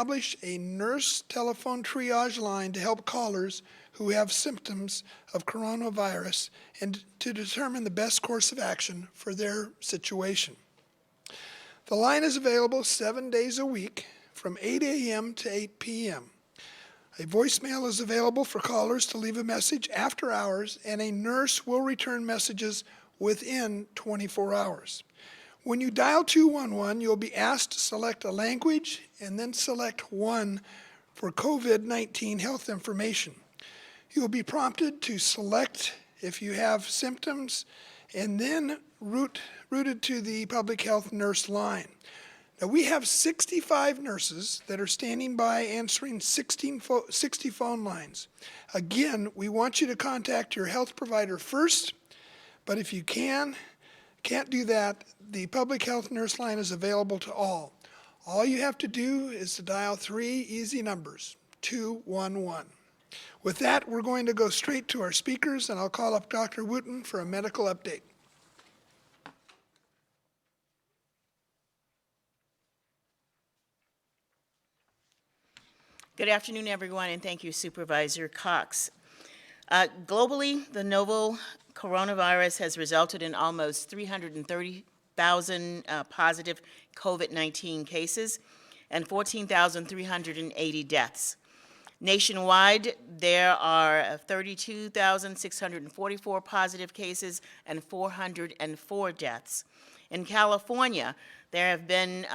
establish a nurse telephone triage line to help callers who have symptoms of coronavirus and to determine the best course of action for their situation. The line is available 7 days a week from 8 a.m. to 8 p.m. A voicemail is available for callers to leave a message after hours, and a nurse will return messages within 24 hours. When you dial 211, you'll be asked to select a language and then select 1 for COVID-19 health information. You'll be prompted to select if you have symptoms and then routed to the public health nurse line. Now, we have 65 nurses that are standing by answering 60 phone lines. Again, we want you to contact your health provider first, but if you can't do that, the public health nurse line is available to all. All you have to do is to dial 3 easy numbers, 211. With that, we're going to go straight to our speakers, and I'll call up Dr. Wooten for a medical update. Good afternoon, everyone, and thank you, Supervisor Cox. Globally, the novel coronavirus has resulted in almost 330,000 positive COVID-19 cases and 14,380 deaths. Nationwide, there are 32,644 positive cases and 404 deaths. In California, there have been,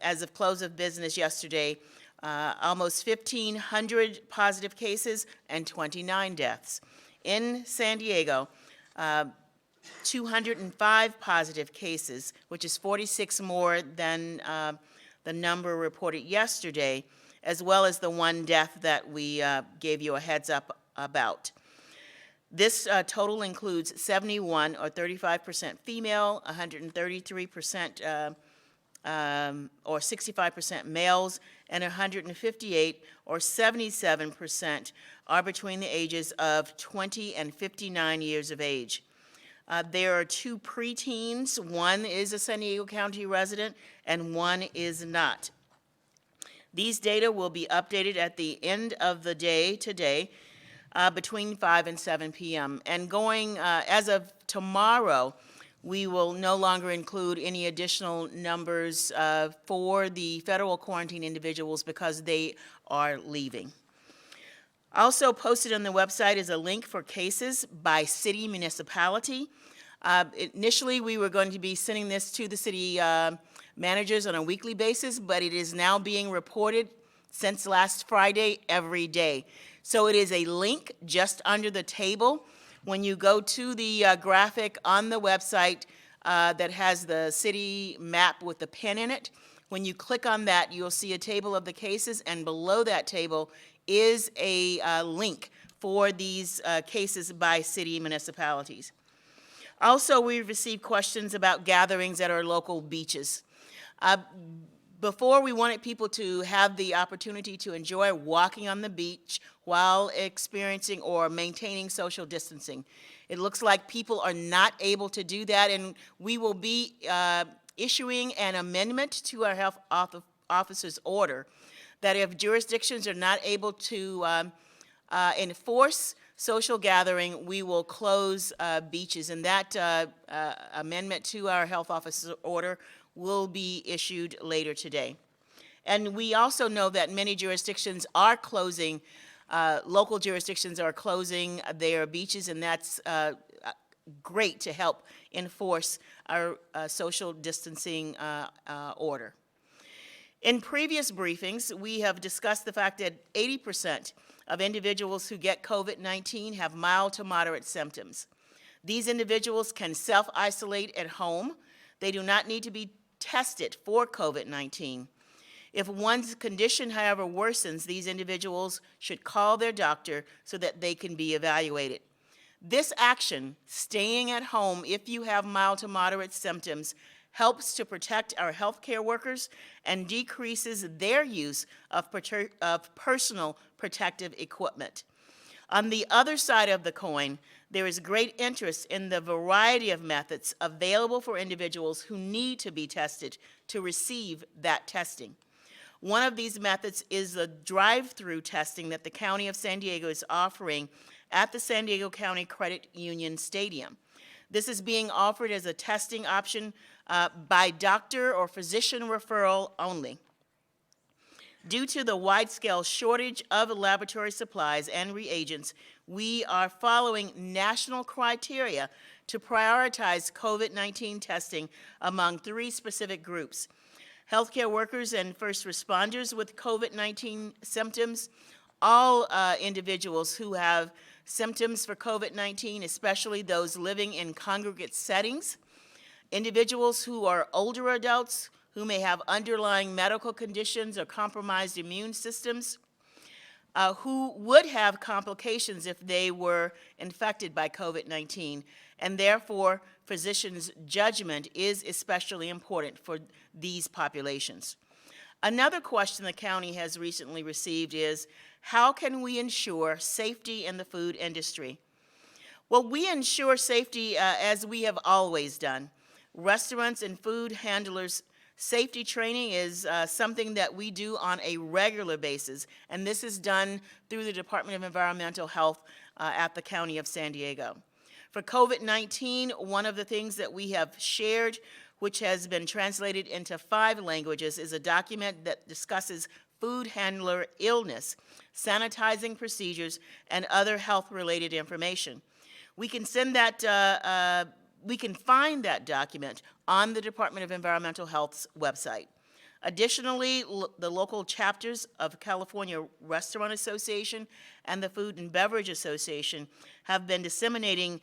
as of close of business yesterday, almost 1,500 positive cases and 29 deaths. In San Diego, 205 positive cases, which is 46 more than the number reported yesterday, as well as the 1 death that we gave you a heads up about. This total includes 71 or 35% female, 133% or 65% males, and 158 or 77% are between the ages of 20 and 59 years of age. There are 2 preteens. 1 is a San Diego County resident and 1 is not. These data will be updated at the end of the day today between 5 and 7 p.m. And going as of tomorrow, we will no longer include any additional numbers for the federal quarantine individuals because they are leaving. Also posted on the website is a link for cases by city municipality. Initially, we were going to be sending this to the city managers on a weekly basis, but it is now being reported since last Friday every day. So it is a link just under the table. When you go to the graphic on the website that has the city map with the pin in it, when you click on that, you'll see a table of the cases, and below that table is a link for these cases by city municipalities. Also, we've received questions about gatherings at our local beaches. Before, we wanted people to have the opportunity to enjoy walking on the beach while experiencing or maintaining social distancing. It looks like people are not able to do that, and we will be issuing an amendment to our health officer's order that if jurisdictions are not able to enforce social gathering, we will close beaches, and that amendment to our health officer's order will be issued later today. And we also know that many jurisdictions are closing, local jurisdictions are closing their beaches, and that's great to help enforce our social distancing order. In previous briefings, we have discussed the fact that 80% of individuals who get COVID-19 have mild to moderate symptoms. These individuals can self-isolate at home. They do not need to be tested for COVID-19. If one's condition, however, worsens, these individuals should call their doctor so that they can be evaluated. This action, staying at home if you have mild to moderate symptoms, helps to protect our healthcare workers and decreases their use of personal protective equipment. On the other side of the coin, there is great interest in the variety of methods available for individuals who need to be tested to receive that testing. One of these methods is the drive-through testing that the County of San Diego is offering at the San Diego County Credit Union Stadium. This is being offered as a testing option by doctor or physician referral only. Due to the wide-scale shortage of laboratory supplies and reagents, we are following national criteria to prioritize COVID-19 testing among 3 specific groups: healthcare workers and first responders with COVID-19 symptoms, all individuals who have symptoms for COVID-19, especially those living in congregate settings, individuals who are older adults who may have underlying medical conditions or compromised immune systems, who would have complications if they were infected by COVID-19, and therefore physicians' judgment is especially important for these populations. Another question the county has recently received is, how can we ensure safety in the food industry? Well, we ensure safety as we have always done. Restaurants and food handlers' safety training is something that we do on a regular basis, and this is done through the Department of Environmental Health at the County of San Diego. For COVID-19, one of the things that we have shared, which has been translated into 5 languages, is a document that discusses food handler illness, sanitizing procedures, and other health-related information. We can send that, we can find that document on the Department of Environmental Health's website. Additionally, the local chapters of California Restaurant Association and the Food and Beverage Association have been disseminating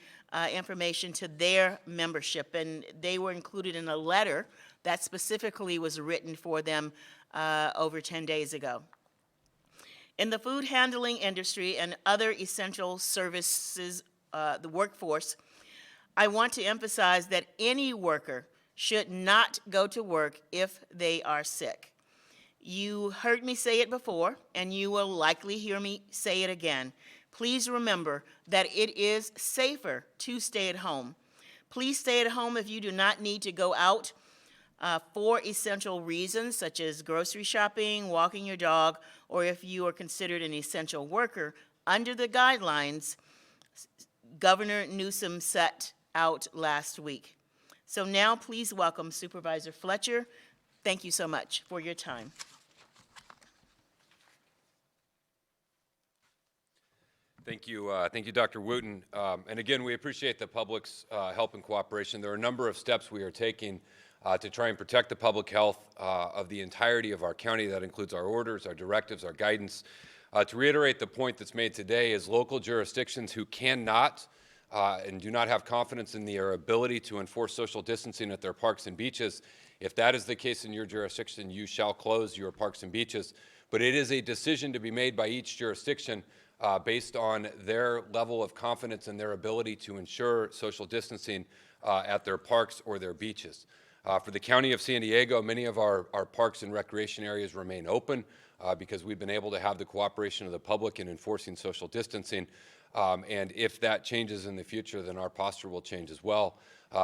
information to their membership, and they were included in a letter that specifically was written for them over 10 days ago. In the food handling industry and other essential services, the workforce, I want to emphasize that any worker should not go to work if they are sick. You heard me say it before, and you will likely hear me say it again. Please remember that it is safer to stay at home. Please stay at home if you do not need to go out for essential reasons, such as grocery shopping, walking your dog, or if you are considered an essential worker under the guidelines Governor Newsom set out last week. So now please welcome Supervisor Fletcher. Thank you so much for your time. Thank you, Dr. Wooten. And again, we appreciate the public's help and cooperation. There are a number of steps we are taking to try and protect the public health of the entirety of our county. That includes our orders, our directives, our guidance. To reiterate the point that's made today is local jurisdictions who cannot and do not have confidence in their ability to enforce social distancing at their parks and beaches. If that is the case in your jurisdiction, you shall close your parks and beaches. But it is a decision to be made by each jurisdiction based on their level of confidence in their ability to ensure social distancing at their parks or their beaches. For the County of San Diego, many of our parks and recreation areas remain open because we've been able to have the cooperation of the public in enforcing social distancing. And if that changes in the future, then our posture will change as well.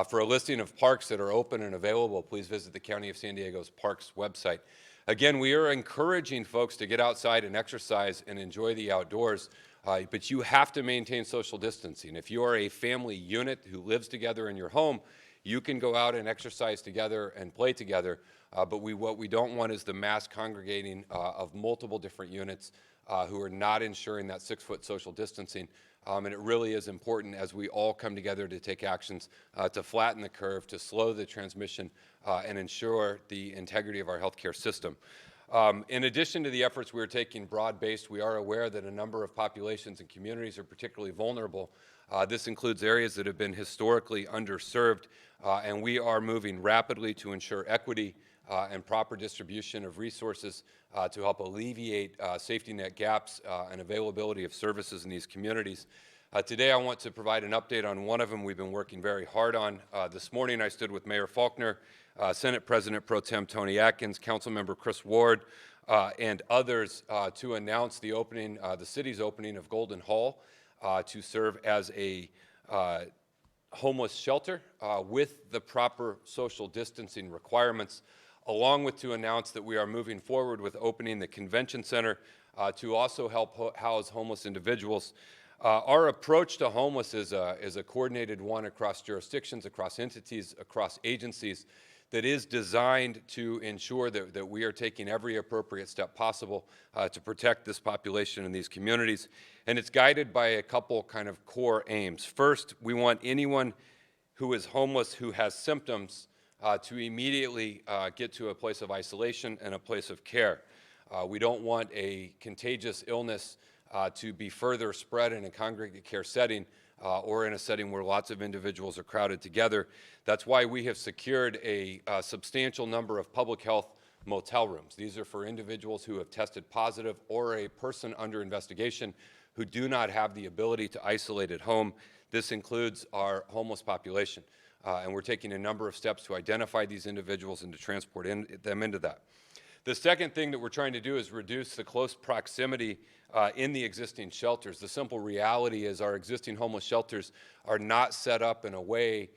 For a listing of parks that are open and available, please visit the County of San Diego's Parks website. Again, we are encouraging folks to get outside and exercise and enjoy the outdoors, but you have to maintain social distancing. If you are a family unit who lives together in your home, you can go out and exercise together and play together, but what we don't want is the mass congregating of multiple different units who are not ensuring that 6-foot social distancing. And it really is important as we all come together to take actions to flatten the curve, to slow the transmission, and ensure the integrity of our healthcare system. In addition to the efforts we're taking broad-based, we are aware that a number of populations and communities are particularly vulnerable. This includes areas that have been historically underserved, and we are moving rapidly to ensure equity and proper distribution of resources to help alleviate safety net gaps and availability of services in these communities. Today I want to provide an update on one of them we've been working very hard on. This morning I stood with Mayor Faulkner, Senate President Pro Tem Tony Atkins, Councilmember Chris Ward, and others to announce the opening, the city's opening of Golden Hall to serve as a homeless shelter with the proper social distancing requirements. along with to announce that we are moving forward with opening the convention center to also help house homeless individuals. Our approach to homeless is a coordinated one across jurisdictions, across entities, across agencies that is designed to ensure that we are taking every appropriate step possible to protect this population in these communities. And it's guided by a couple kind of core aims. First, we want anyone who is homeless who has symptoms to immediately get to a place of isolation and a place of care. We don't want a contagious illness to be further spread in a congregate care setting or in a setting where lots of individuals are crowded together. That's why we have secured a substantial number of public health motel rooms. These are for individuals who have tested positive or a person under investigation who do not have the ability to isolate at home. This includes our homeless population. And we're taking a number of steps to identify these individuals and to transport them into that. The second thing that we're trying to do is reduce the close proximity in the existing shelters. The simple reality is our existing homeless shelters are not set up in a way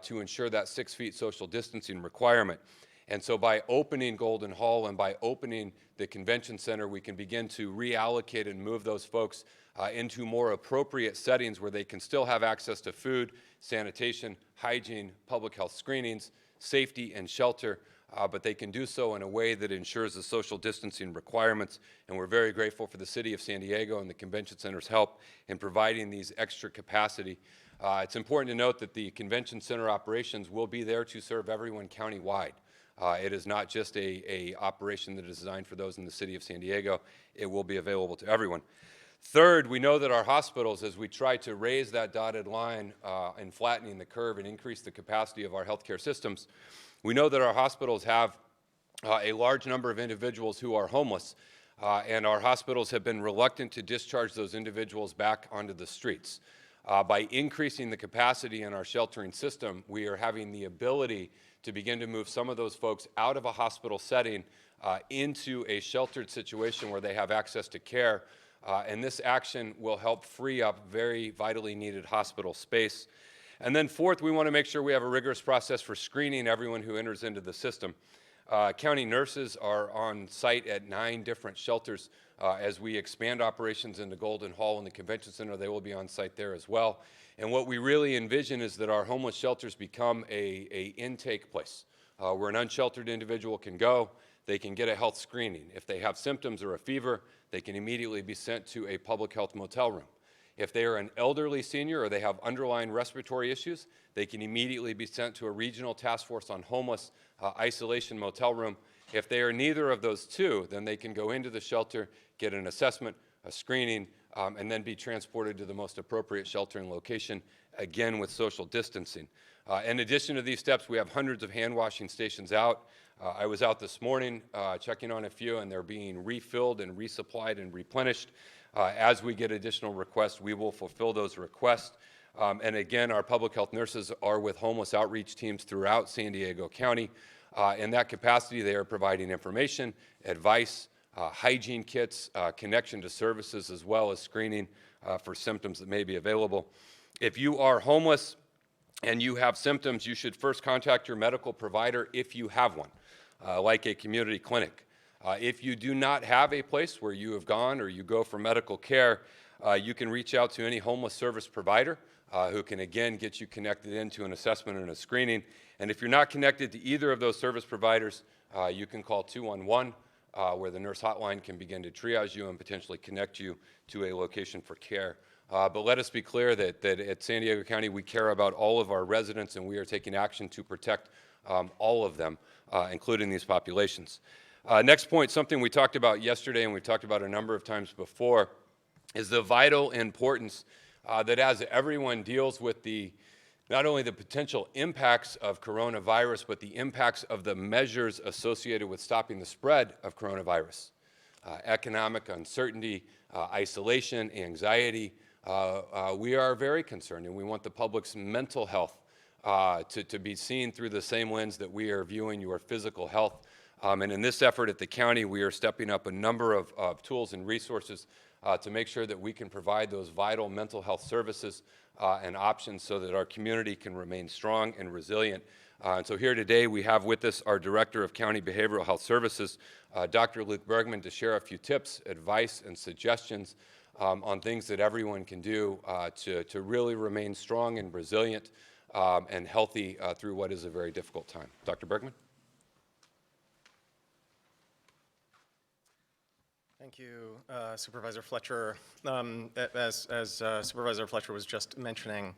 to ensure that 6 feet social distancing requirement. And so by opening Golden Hall and by opening the convention center, we can begin to reallocate and move those folks into more appropriate settings where they can still have access to food, sanitation, hygiene, public health screenings, safety, and shelter, but they can do so in a way that ensures the social distancing requirements. And we're very grateful for the City of San Diego and the Convention Center's help in providing these extra capacity. It's important to note that the Convention Center operations will be there to serve everyone countywide. It is not just a operation that is designed for those in the City of San Diego. It will be available to everyone. Third, we know that our hospitals, as we try to raise that dotted line and flattening the curve and increase the capacity of our healthcare systems, we know that our hospitals have a large number of individuals who are homeless, and our hospitals have been reluctant to discharge those individuals back onto the streets. By increasing the capacity in our sheltering system, we are having the ability to begin to move some of those folks out of a hospital setting into a sheltered situation where they have access to care. And this action will help free up very vitally needed hospital space. And then fourth, we want to make sure we have a rigorous process for screening everyone who enters into the system. County nurses are on site at 9 different shelters. As we expand operations into Golden Hall and the Convention Center, they will be on site there as well. And what we really envision is that our homeless shelters become a intake place where an unsheltered individual can go. They can get a health screening. If they have symptoms or a fever, they can immediately be sent to a public health motel room. If they are an elderly senior or they have underlying respiratory issues, they can immediately be sent to a regional task force on homeless isolation motel room. If they are neither of those two, then they can go into the shelter, get an assessment, a screening, and then be transported to the most appropriate sheltering location, again with social distancing. In addition to these steps, we have hundreds of hand washing stations out. I was out this morning checking on a few, and they're being refilled and resupplied and replenished. As we get additional requests, we will fulfill those requests. And again, our public health nurses are with homeless outreach teams throughout San Diego County. In that capacity, they are providing information, advice, hygiene kits, connection to services, as well as screening for symptoms that may be available. If you are homeless and you have symptoms, you should first contact your medical provider if you have one, like a community clinic. If you do not have a place where you have gone or you go for medical care, you can reach out to any homeless service provider who can, again, get you connected into an assessment and a screening. And if you're not connected to either of those service providers, you can call 211, where the nurse hotline can begin to triage you and potentially connect you to a location for care. But let us be clear that at San Diego County, we care about all of our residents, and we are taking action to protect all of them, including these populations. Next point, something we talked about yesterday and we've talked about a number of times before, is the vital importance that as everyone deals with not only the potential impacts of coronavirus, but the impacts of the measures associated with stopping the spread of coronavirus. Economic uncertainty, isolation, anxiety. We are very concerned, and we want the public's mental health to be seen through the same lens that we are viewing your physical health. And in this effort at the county, we are stepping up a number of tools and resources to make sure that we can provide those vital mental health services and options so that our community can remain strong and resilient. And so here today we have with us our Director of County Behavioral Health Services, Dr. Luke Bergman, to share a few tips, advice, and suggestions on things that everyone can do to really remain strong and resilient and healthy through what is a very difficult time. Dr. Bergman? Thank you, Supervisor Fletcher. As Supervisor Fletcher was just mentioning,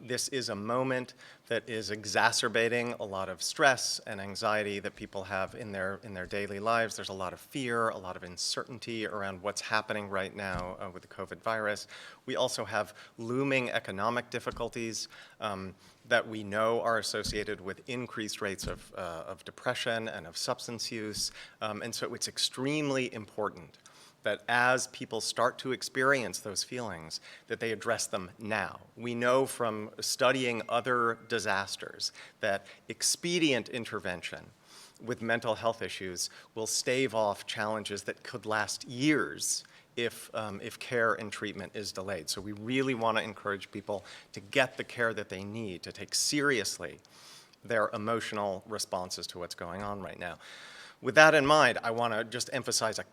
this is a moment that is exacerbating a lot of stress and anxiety that people have in their daily lives. There's a lot of fear, a lot of uncertainty around what's happening right now with the COVID virus. We also have looming economic difficulties that we know are associated with increased rates of depression and of substance use. And so it's extremely important that as people start to experience those feelings, that they address them now. We know from studying other disasters that expedient intervention with mental health issues will stave off challenges that could last years if care and treatment is delayed. So we really want to encourage people to get the care that they need, to take seriously their emotional responses to what's going on right now. With that in mind, I want to just emphasize a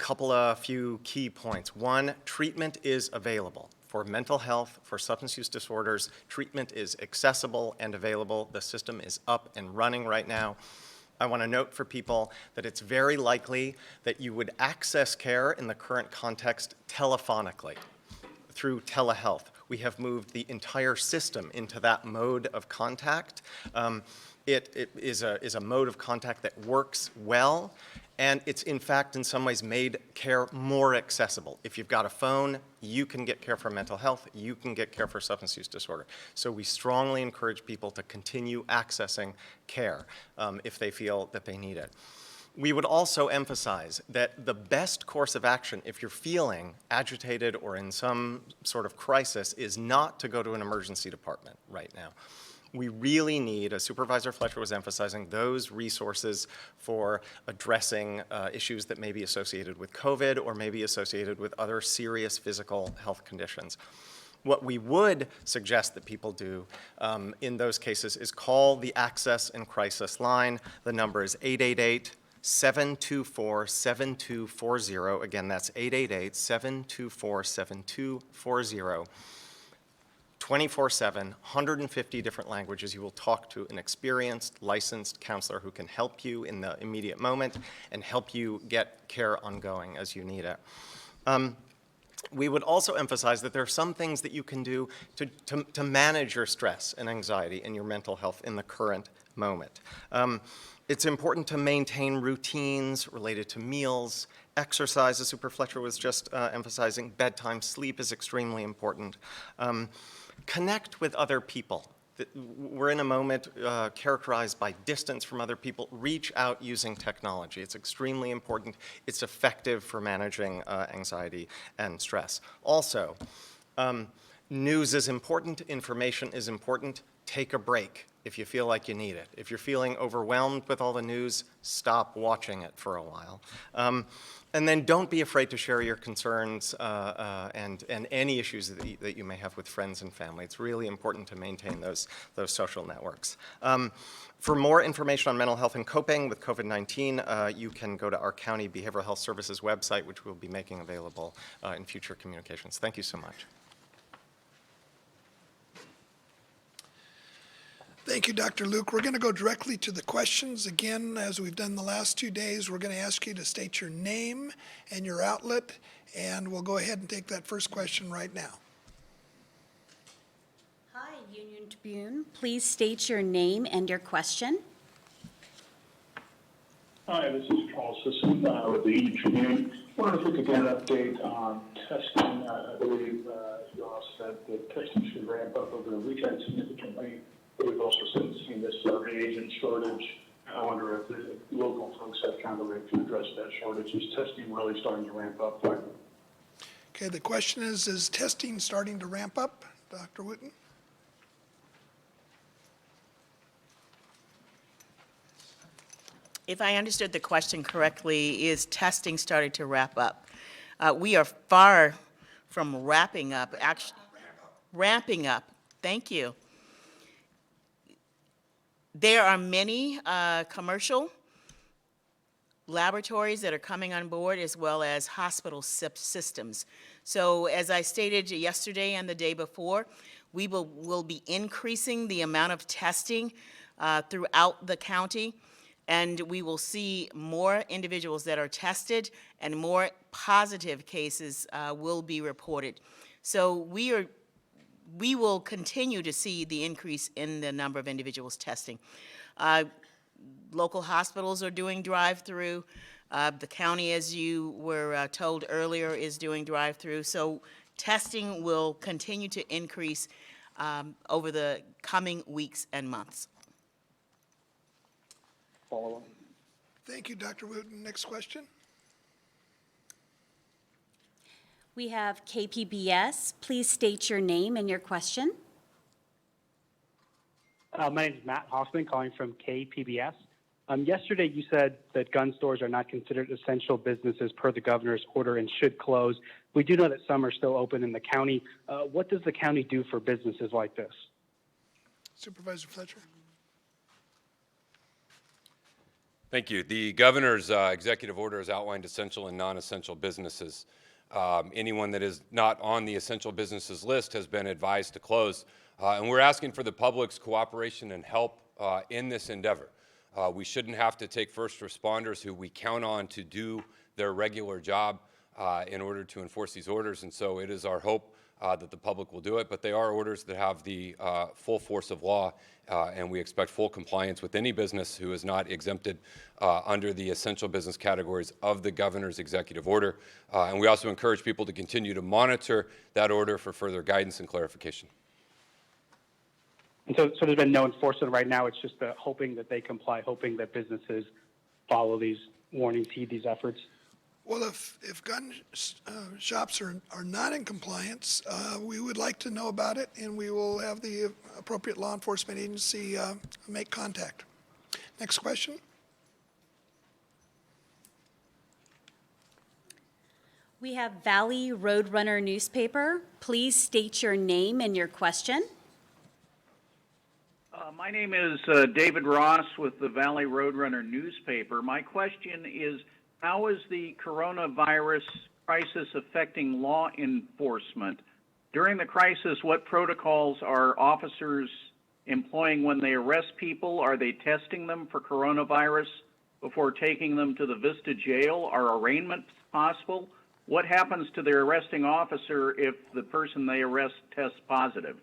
few key points. One, treatment is available. For mental health, for substance use disorders, treatment is accessible and available. The system is up and running right now. I want to note for people that it's very likely that you would access care in the current context telephonically through telehealth. We have moved the entire system into that mode of contact. It is a mode of contact that works well, and it's in fact in some ways made care more accessible. If you've got a phone, you can get care for mental health, you can get care for substance use disorder. So we strongly encourage people to continue accessing care if they feel that they need it. We would also emphasize that the best course of action if you're feeling agitated or in some sort of crisis is not to go to an emergency department right now. We really need, as Supervisor Fletcher was emphasizing, those resources for addressing issues that may be associated with COVID or may be associated with other serious physical health conditions. What we would suggest that people do in those cases is call the Access and Crisis line. The number is 888-724-7240. Again, that's 888-724-7240. 24/7, 150 different languages. You will talk to an experienced, licensed counselor who can help you in the immediate moment and help you get care ongoing as you need it. We would also emphasize that there are some things that you can do to manage your stress and anxiety and your mental health in the current moment. It's important to maintain routines related to meals, exercise, as Super Fletcher was just emphasizing. Bedtime sleep is extremely important. Connect with other people. We're in a moment characterized by distance from other people. Reach out using technology. It's extremely important. It's effective for managing anxiety and stress. Also, news is important. Information is important. Take a break if you feel like you need it. If you're feeling overwhelmed with all the news, stop watching it for a while. And then don't be afraid to share your concerns and any issues that you may have with friends and family. It's really important to maintain those social networks. For more information on mental health and coping with COVID-19, you can go to our County Behavioral Health Services website, which we'll be making available in future communications. Thank you so much. Thank you, Dr. Luke. We're going to go directly to the questions. Again, as we've done the last 2 days, we're going to ask you to state your name and your outlet, and we'll go ahead and take that first question right now. Hi, Union Tribune. Please state your name and your question. Hi, this is Charles Sisson with the Union Tribune. I wonder if we could get an update on testing. I believe you all said that testing should ramp up over the weekend significantly. We've also seen this reagent shortage. I wonder if the local folks have found a way to address that shortage. Is testing really starting to ramp up? Okay, the question is testing starting to ramp up? Dr. Wooten? If I understood the question correctly, is testing starting to wrap up? We are far from wrapping up, actually. Ramping up. Thank you. There are many commercial laboratories that are coming on board, as well as hospital systems. So as I stated yesterday and the day before, we will be increasing the amount of testing throughout the county, and we will see more individuals that are tested and more positive cases will be reported. So we will continue to see the increase in the number of individuals testing. Local hospitals are doing drive-through. The county, as you were told earlier, is doing drive-through. So testing will continue to increase over the coming weeks and months. Follow-up. Thank you, Dr. Wooten. Next question. We have KPBS. Please state your name and your question. My name is Matt Hoffman, calling from KPBS. Yesterday, you said that gun stores are not considered essential businesses per the governor's order and should close. We do know that some are still open in the county. What does the county do for businesses like this? Supervisor Fletcher. Thank you. The governor's executive order has outlined essential and non-essential businesses. Anyone that is not on the essential businesses list has been advised to close. And we're asking for the public's cooperation and help in this endeavor. We shouldn't have to take first responders who we count on to do their regular job in order to enforce these orders. And so it is our hope that the public will do it. But they are orders that have the full force of law, and we expect full compliance with any business who is not exempted under the essential business categories of the governor's executive order. And we also encourage people to continue to monitor that order for further guidance and clarification. And so there's been no enforcement right now. It's just hoping that they comply, hoping that businesses follow these warnings, heed these efforts. Well, if gun shops are not in compliance, we would like to know about it, and we will have the appropriate law enforcement agency make contact. Next question. We have Valley Roadrunner newspaper. Please state your name and your question. My name is David Ross with the Valley Roadrunner newspaper. My question is, how is the coronavirus crisis affecting law enforcement? During the crisis, what protocols are officers employing when they arrest people? Are they testing them for coronavirus before taking them to the Vista jail? Are arraignments possible? What happens to their arresting officer if the person they arrest tests positive?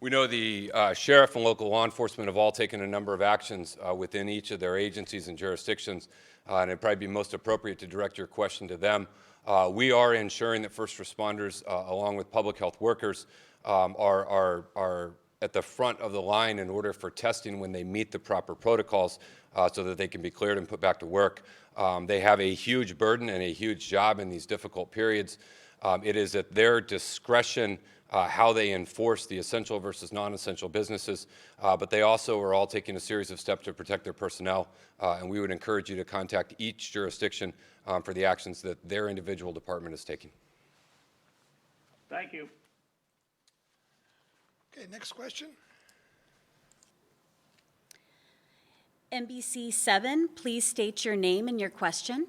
We know the sheriff and local law enforcement have all taken a number of actions within each of their agencies and jurisdictions, and it'd probably be most appropriate to direct your question to them. We are ensuring that first responders, along with public health workers, are at the front of the line in order for testing when they meet the proper protocols so that they can be cleared and put back to work. They have a huge burden and a huge job in these difficult periods. It is at their discretion how they enforce the essential versus non-essential businesses, but they also are all taking a series of steps to protect their personnel, and we would encourage you to contact each jurisdiction for the actions that their individual department is taking. Thank you. Okay, next question. NBC 7, please state your name and your question.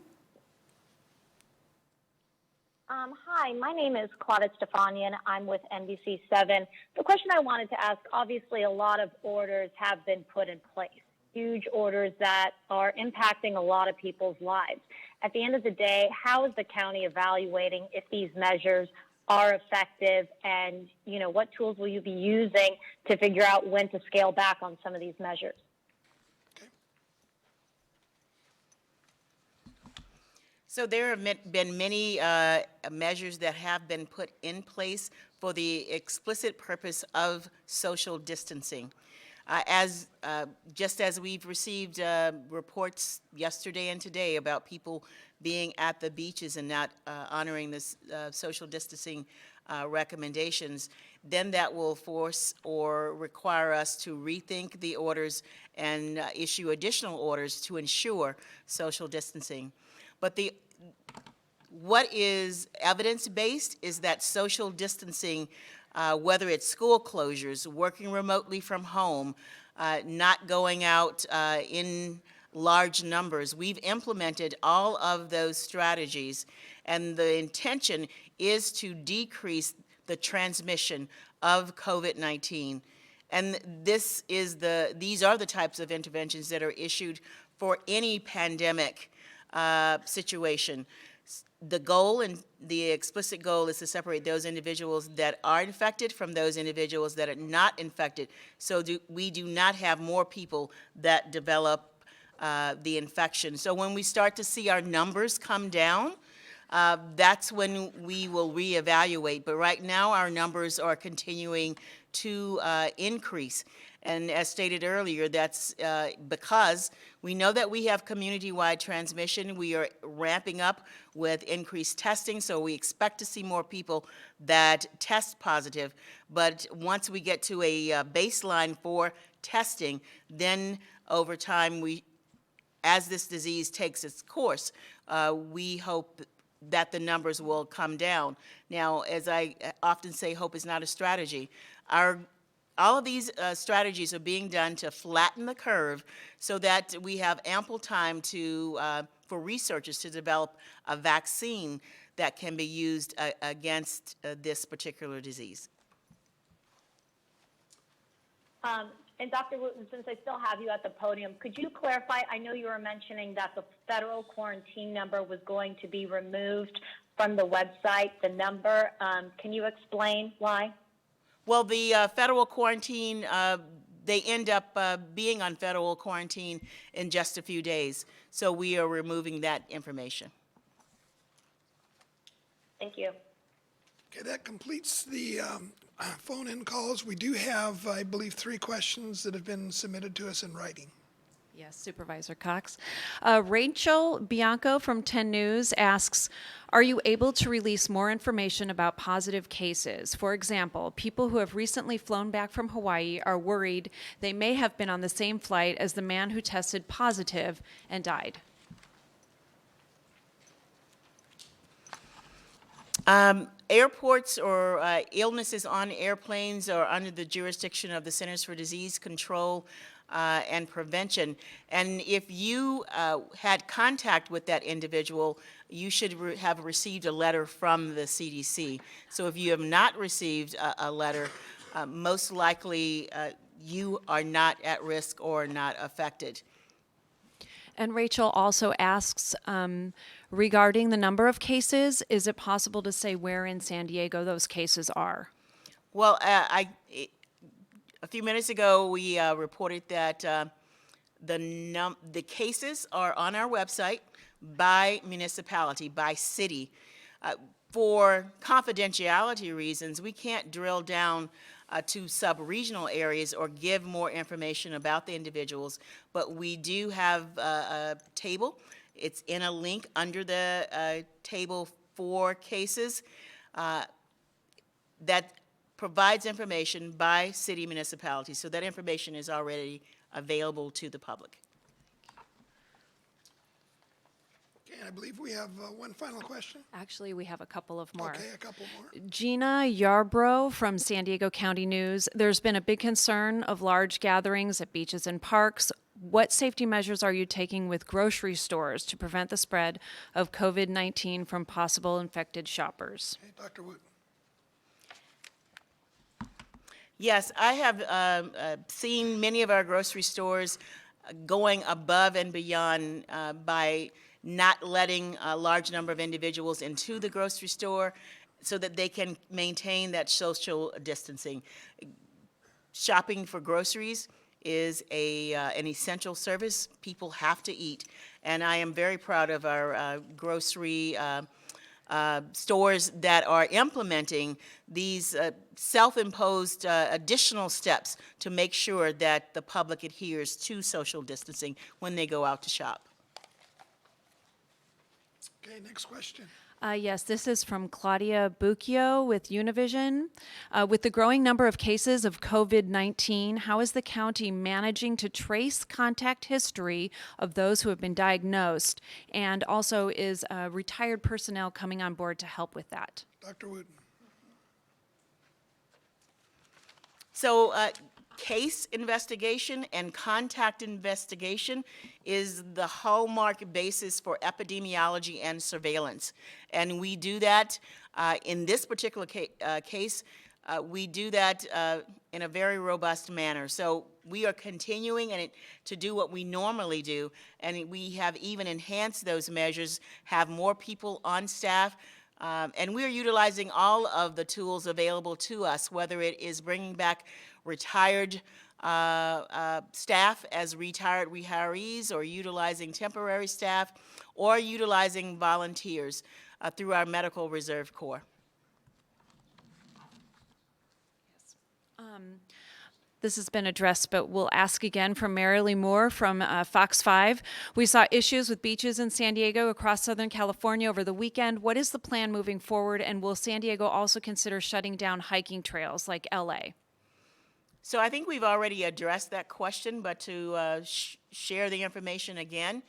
Hi, my name is Claudette Stefanian. I'm with NBC 7. The question I wanted to ask, obviously a lot of orders have been put in place, huge orders that are impacting a lot of people's lives. At the end of the day, how is the county evaluating if these measures are effective, and what tools will you be using to figure out when to scale back on some of these measures? So there have been many measures that have been put in place for the explicit purpose of social distancing. Just as we've received reports yesterday and today about people being at the beaches and not honoring this social distancing recommendations, then that will force or require us to rethink the orders and issue additional orders to ensure social distancing. But what is evidence-based is that social distancing whether it's school closures, working remotely from home, not going out in large numbers. We've implemented all of those strategies, and the intention is to decrease the transmission of COVID-19. And these are the types of interventions that are issued for any pandemic situation. The goal and the explicit goal is to separate those individuals that are infected from those individuals that are not infected, so we do not have more people that develop the infection. So when we start to see our numbers come down, that's when we will reevaluate. But right now, our numbers are continuing to increase. And as stated earlier, that's because we know that we have community-wide transmission. We are ramping up with increased testing, so we expect to see more people that test positive. But once we get to a baseline for testing, then over time, as this disease takes its course, we hope that the numbers will come down. Now, as I often say, hope is not a strategy. All of these strategies are being done to flatten the curve so that we have ample time for researchers to develop a vaccine that can be used against this particular disease. And Dr. Wooten, since I still have you at the podium, could you clarify? I know you were mentioning that the federal quarantine number was going to be removed from the website, the number. Can you explain why? Well, the federal quarantine, they end up being on federal quarantine in just a few days. So we are removing that information. Thank you. Okay, that completes the phone-in calls. We do have, I believe, 3 questions that have been submitted to us in writing. Yes, Supervisor Cox. Rachel Bianco from 10 News asks, are you able to release more information about positive cases? For example, people who have recently flown back from Hawaii are worried they may have been on the same flight as the man who tested positive and died. Airports or illnesses on airplanes are under the jurisdiction of the Centers for Disease Control and Prevention. And if you had contact with that individual, you should have received a letter from the CDC. So if you have not received a letter, most likely you are not at risk or not affected. And Rachel also asks, regarding the number of cases, is it possible to say where in San Diego those cases are? Well, a few minutes ago, we reported that the cases are on our website by municipality, by city. For confidentiality reasons, we can't drill down to sub-regional areas or give more information about the individuals, but we do have a table. It's in a link under the table for cases that provides information by city municipality. So that information is already available to the public. Okay, I believe we have one final question. Actually, we have a couple of more. Okay, a couple more. Gina Yarbrough from San Diego County News. There's been a big concern of large gatherings at beaches and parks. What safety measures are you taking with grocery stores to prevent the spread of COVID-19 from possible infected shoppers? Okay, Dr. Wooten. Yes, I have seen many of our grocery stores going above and beyond by not letting a large number of individuals into the grocery store so that they can maintain that social distancing. Shopping for groceries is an essential service. People have to eat. And I am very proud of our grocery stores that are implementing these self-imposed additional steps to make sure that the public adheres to social distancing when they go out to shop. Okay, next question. Yes, this is from Claudia Bucchio with Univision. With the growing number of cases of COVID-19, how is the county managing to trace contact history of those who have been diagnosed? And also, is retired personnel coming on board to help with that? Dr. Wooten. So case investigation and contact investigation is the hallmark basis for epidemiology and surveillance. And we do that in this particular case, we do that in a very robust manner. So we are continuing to do what we normally do, and we have even enhanced those measures, have more people on staff, and we're utilizing all of the tools available to us, whether it is bringing back retired staff as retired retirees, or utilizing temporary staff, or utilizing volunteers through our Medical Reserve Corps. This has been addressed, but we'll ask again from Marilee Moore from Fox 5. We saw issues with beaches in San Diego across Southern California over the weekend. What is the plan moving forward, and will San Diego also consider shutting down hiking trails like LA? So I think we've already addressed that question, but to share the information again,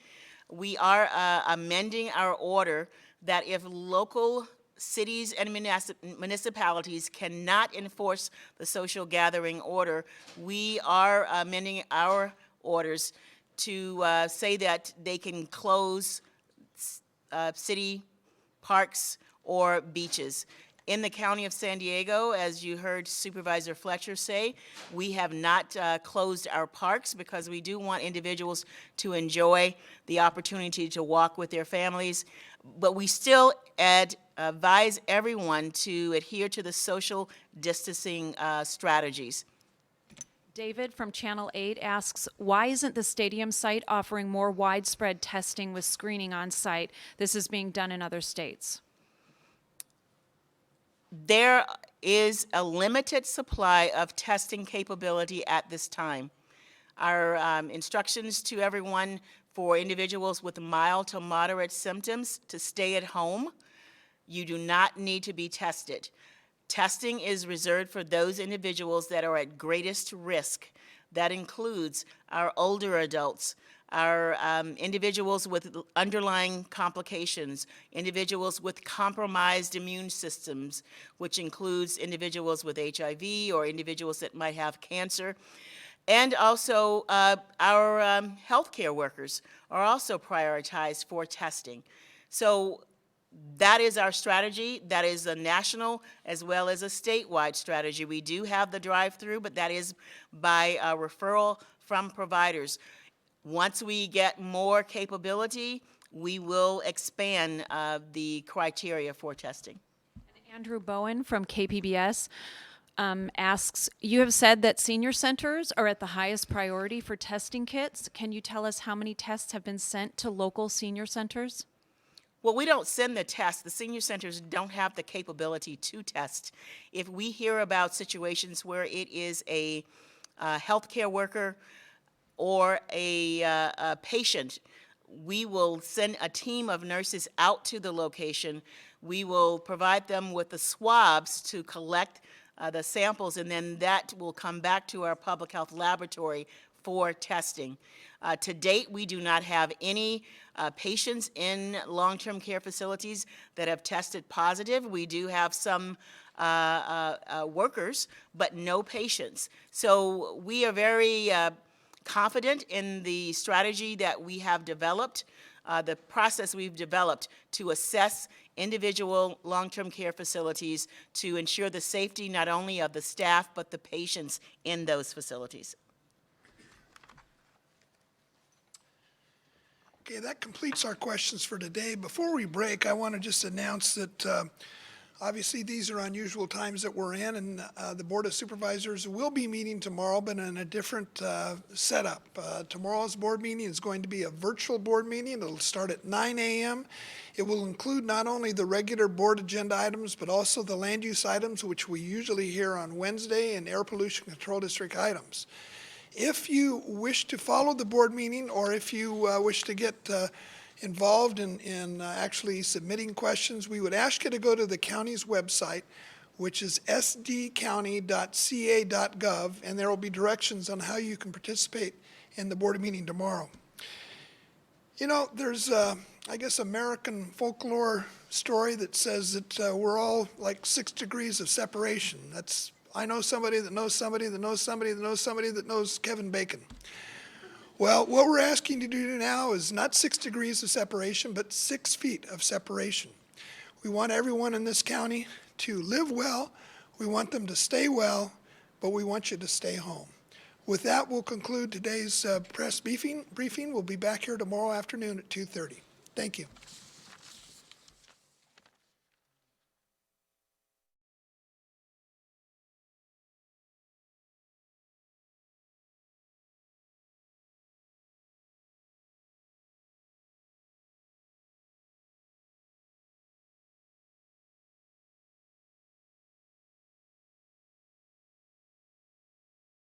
we are amending our order that if local cities and municipalities cannot enforce the social gathering order, we are amending our orders to say that they can close city parks or beaches. In the county of San Diego, as you heard Supervisor Fletcher say, we have not closed our parks because we do want individuals to enjoy the opportunity to walk with their families, but we still advise everyone to adhere to the social distancing strategies. David from Channel 8 asks, why isn't the stadium site offering more widespread testing with screening on site? This is being done in other states. There is a limited supply of testing capability at this time. Our instructions to everyone for individuals with mild to moderate symptoms to stay at home. You do not need to be tested. Testing is reserved for those individuals that are at greatest risk. That includes our older adults, our individuals with underlying complications, individuals with compromised immune systems, which includes individuals with HIV or individuals that might have cancer. And also our healthcare workers are also prioritized for testing. So that is our strategy. That is a national as well as a statewide strategy. We do have the drive-through, but that is by referral from providers. Once we get more capability, we will expand the criteria for testing. Andrew Bowen from KPBS asks, you have said that senior centers are at the highest priority for testing kits. Can you tell us how many tests have been sent to local senior centers? Well, we don't send the tests. The senior centers don't have the capability to test. If we hear about situations where it is a healthcare worker or a patient, we will send a team of nurses out to the location. We will provide them with the swabs to collect the samples, and then that will come back to our public health laboratory for testing. To date, we do not have any patients in long-term care facilities that have tested positive. We do have some workers, but no patients. So we are very confident in the strategy that we have developed, the process we've developed to assess individual long-term care facilities to ensure the safety not only of the staff, but the patients in those facilities. Okay, that completes our questions for today. Before we break, I want to just announce that obviously these are unusual times that we're in, and the Board of Supervisors will be meeting tomorrow, but in a different setup. Tomorrow's board meeting is going to be a virtual board meeting. It'll start at 9 a.m. It will include not only the regular board agenda items, but also the land use items, which we usually hear on Wednesday, and air pollution control district items. If you wish to follow the board meeting, or if you wish to get involved in actually submitting questions, we would ask you to go to the county's website, which is sdcounty.ca.gov, and there will be directions on how you can participate in the board meeting tomorrow. You know, there's, I guess, American folklore story that says that we're all like 6 degrees of separation. That's I know somebody that knows somebody that knows somebody that knows somebody that knows Kevin Bacon. Well, what we're asking to do now is not 6 degrees of separation, but 6 feet of separation. We want everyone in this county to live well. We want them to stay well, but we want you to stay home. With that, we'll conclude today's press briefing. We'll be back here tomorrow afternoon at 2:30. Thank you.